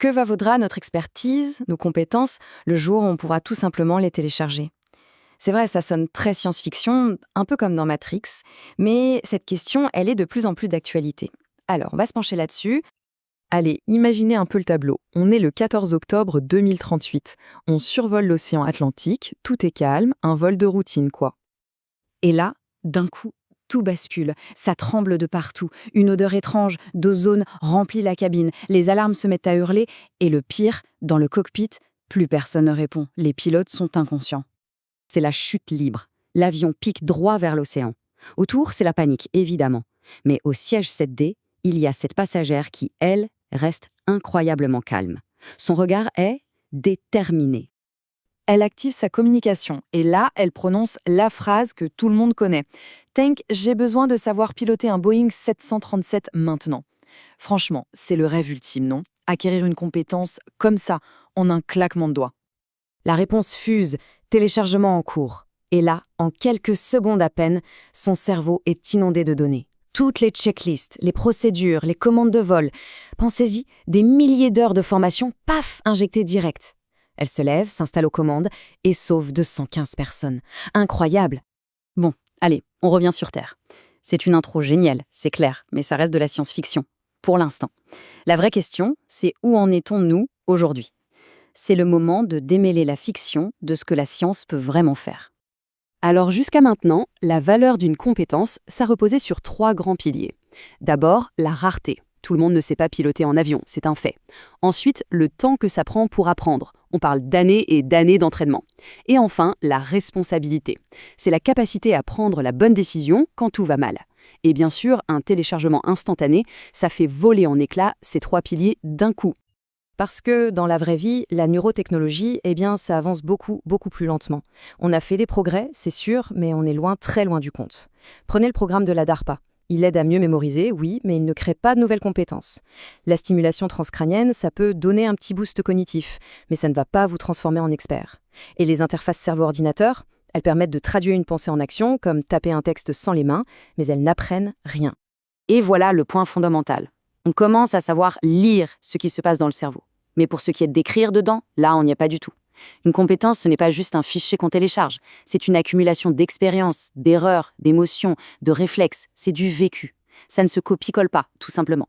Que va vaudra notre expertise, nos compétences, le jour où on pourra tout simplement les télécharger? C'est vrai, ça sonne très science-fiction, un peu comme dans Matrix, mais cette question, elle est de plus en plus d'actualité. Alors, on va se pencher là-dessus. Allez, imaginez un peu le tableau. On est le 14 octobre 2038. On survole l'océan Atlantique, tout est calme, un vol de routine quoi. Et là, d'un coup, tout bascule. Ça tremble de partout. Une odeur étrange d'ozone remplit la cabine. Les alarmes se mettent à hurler. Et le pire, dans le cockpit, plus personne ne répond. Les pilotes sont inconscients. C'est la chute libre. L'avion pique droit vers l'océan. Autour, c'est la panique, évidemment. Mais au siège 7D, il y a cette passagère qui, elle, reste incroyablement calme. Son regard est déterminé. Elle active sa communication et là, elle prononce la phrase que tout le monde connaît. Tank, j'ai besoin de savoir piloter un Boeing 737 maintenant. Franchement, c'est le rêve ultime, non? Acquérir une compétence comme ça, en un claquement de doigts. La réponse fuse, téléchargement en cours. Et là, en quelques secondes à peine, son cerveau est inondé de données. Toutes les checklists, les procédures, les commandes de vol. Pensez-y, des milliers d'heures de formation, paf, injectées direct. Elle se lève, s'installe aux commandes et sauve 215 personnes. Incroyable! Bon, allez, on revient sur Terre. C'est une intro géniale, c'est clair, mais ça reste de la science-fiction, pour l'instant. La vraie question, c'est où en est-on, nous, aujourd'hui? C'est le moment de démêler la fiction de ce que la science peut vraiment faire. Alors jusqu'à maintenant, la valeur d'une compétence, ça reposait sur 3 grands piliers. D'abord, la rareté. Tout le monde ne sait pas piloter en avion, c'est un fait. Ensuite, le temps que ça prend pour apprendre. On parle d'années et d'années d'entraînement. Et enfin, la responsabilité. C'est la capacité à prendre la bonne décision quand tout va mal. Et bien sûr, un téléchargement instantané, ça fait voler en éclats ces 3 piliers d'un coup. Parce que dans la vraie vie, la neurotechnologie, eh bien, ça avance beaucoup, beaucoup plus lentement. On a fait des progrès, c'est sûr, mais on est loin, très loin du compte. Prenez le programme de la DARPA. Il aide à mieux mémoriser, oui, mais il ne crée pas de nouvelles compétences. La stimulation transcrânienne, ça peut donner un petit boost cognitif, mais ça ne va pas vous transformer en expert. Et les interfaces cerveau-ordinateur, elles permettent de traduire une pensée en action, comme taper un texte sans les mains, mais elles n'apprennent rien. Et voilà le point fondamental. On commence à savoir lire ce qui se passe dans le cerveau. Mais pour ce qui est d'écrire dedans, là, on n'y est pas du tout. Une compétence, ce n'est pas juste un fichier qu'on télécharge. C'est une accumulation d'expériences, d'erreurs, d'émotions, de réflexes. C'est du vécu. Ça ne se copie-colle pas, tout simplement.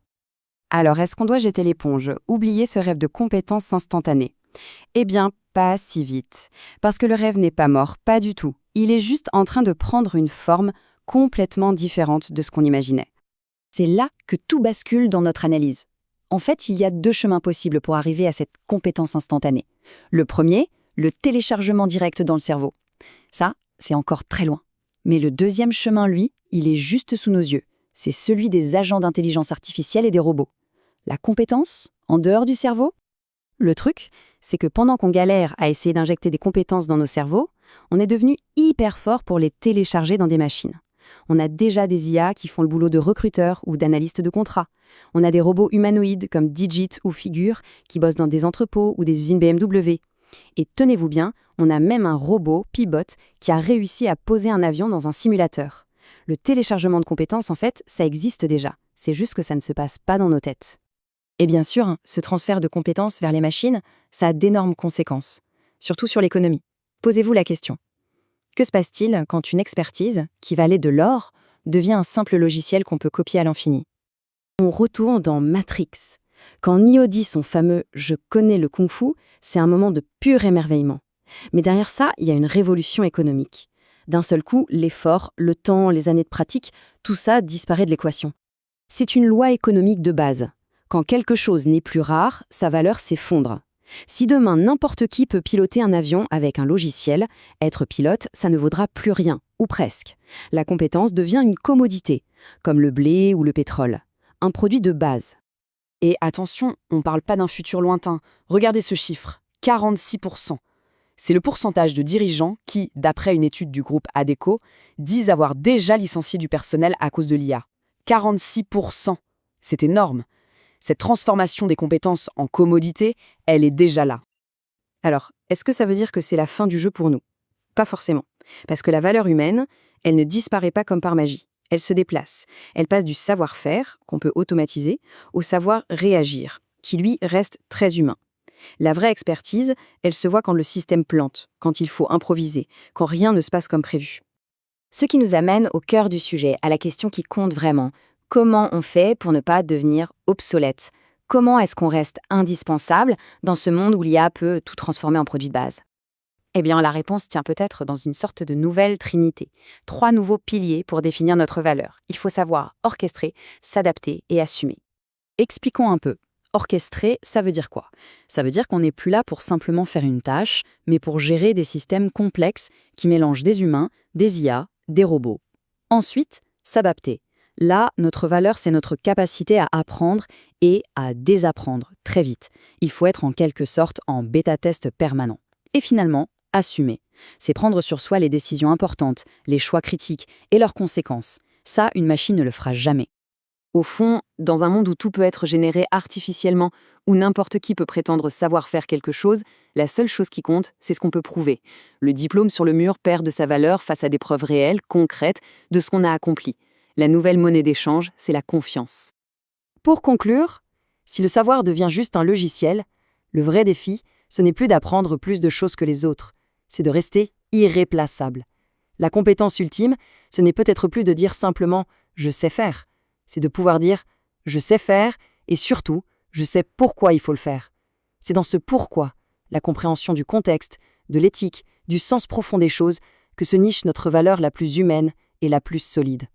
Alors, est-ce qu'on doit jeter l'éponge, oublier ce rêve de compétences instantanées? Eh bien, pas si vite. Parce que le rêve n'est pas mort, pas du tout. Il est juste en train de prendre une forme complètement différente de ce qu'on imaginait. C'est là que tout bascule dans notre analyse. En fait, il y a 2 chemins possibles pour arriver à cette compétence instantanée. Le premier, le téléchargement direct dans le cerveau. Ça, c'est encore très loin. Mais le deuxième chemin, lui, il est juste sous nos yeux. C'est celui des agents d'intelligence artificielle et des robots. La compétence, en dehors du cerveau? Le truc, c'est que pendant qu'on galère à essayer d'injecter des compétences dans nos cerveaux, on est devenu hyper fort pour les télécharger dans des machines. On a déjà des IA qui font le boulot de recruteurs ou d'analystes de contrats. On a des robots humanoïdes comme Digit ou Figure qui bossent dans des entrepôts ou des usines BMW. Et tenez-vous bien, on a même un robot, Pibot, qui a réussi à poser un avion dans un simulateur. Le téléchargement de compétences, en fait, ça existe déjà. C'est juste que ça ne se passe pas dans nos têtes. Et bien sûr, ce transfert de compétences vers les machines, ça a d'énormes conséquences. Surtout sur l'économie. Posez-vous la question. Que se passe-t-il quand une expertise, qui valait de l'or, devient un simple logiciel qu'on peut copier à l'infini? On retourne dans Matrix. Quand Neo dit son fameux « je connais le kung-fu », c'est un moment de pur émerveillement. Mais derrière ça, il y a une révolution économique. D'un seul coup, l'effort, le temps, les années de pratique, tout ça disparaît de l'équation. C'est une loi économique de base. Quand quelque chose n'est plus rare, sa valeur s'effondre. Si demain n'importe qui peut piloter un avion avec un logiciel, être pilote, ça ne vaudra plus rien, ou presque. La compétence devient une commodité, comme le blé ou le pétrole. Un produit de base. Et attention, on ne parle pas d'un futur lointain. Regardez ce chiffre, 46%. C'est le pourcentage de dirigeants qui, d'après une étude du groupe Adecco, disent avoir déjà licencié du personnel à cause de l'IA. 46%. C'est énorme. Cette transformation des compétences en commodité, elle est déjà là. Alors, est-ce que ça veut dire que c'est la fin du jeu pour nous? Pas forcément. Parce que la valeur humaine, elle ne disparaît pas comme par magie. Elle se déplace. Elle passe du savoir-faire, qu'on peut automatiser, au savoir réagir, qui lui reste très humain. La vraie expertise, elle se voit quand le système plante, quand il faut improviser, quand rien ne se passe comme prévu. Ce qui nous amène au cœur du sujet, à la question qui compte vraiment. Comment on fait pour ne pas devenir obsolète? Comment est-ce qu'on reste indispensable dans ce monde où l'IA peut tout transformer en produit de base? Eh bien, la réponse tient peut-être dans une sorte de nouvelle trinité. 3 nouveaux piliers pour définir notre valeur. Il faut savoir orchestrer, s'adapter et assumer. Expliquons un peu. Orchestrer, ça veut dire quoi? Ça veut dire qu'on n'est plus là pour simplement faire une tâche, mais pour gérer des systèmes complexes qui mélangent des humains, des IA, des robots. Ensuite, s'adapter. Là, notre valeur, c'est notre capacité à apprendre et à désapprendre très vite. Il faut être en quelque sorte en bêta-test permanent. Et finalement, assumer. C'est prendre sur soi les décisions importantes, les choix critiques et leurs conséquences. Ça, une machine ne le fera jamais. Au fond, dans un monde où tout peut être généré artificiellement, où n'importe qui peut prétendre savoir faire quelque chose, la seule chose qui compte, c'est ce qu'on peut prouver. Le diplôme sur le mur perd de sa valeur face à des preuves réelles, concrètes, de ce qu'on a accompli. La nouvelle monnaie d'échange, c'est la confiance. Pour conclure, si le savoir devient juste un logiciel, le vrai défi, ce n'est plus d'apprendre plus de choses que les autres, c'est de rester irréplaçable. La compétence ultime, ce n'est peut-être plus de dire simplement « je sais faire », c'est de pouvoir dire « je sais faire » et surtout « je sais pourquoi il faut le faire ». C'est dans ce pourquoi, la compréhension du contexte, de l'éthique, du sens profond des choses, que se niche notre valeur la plus humaine et la plus solide.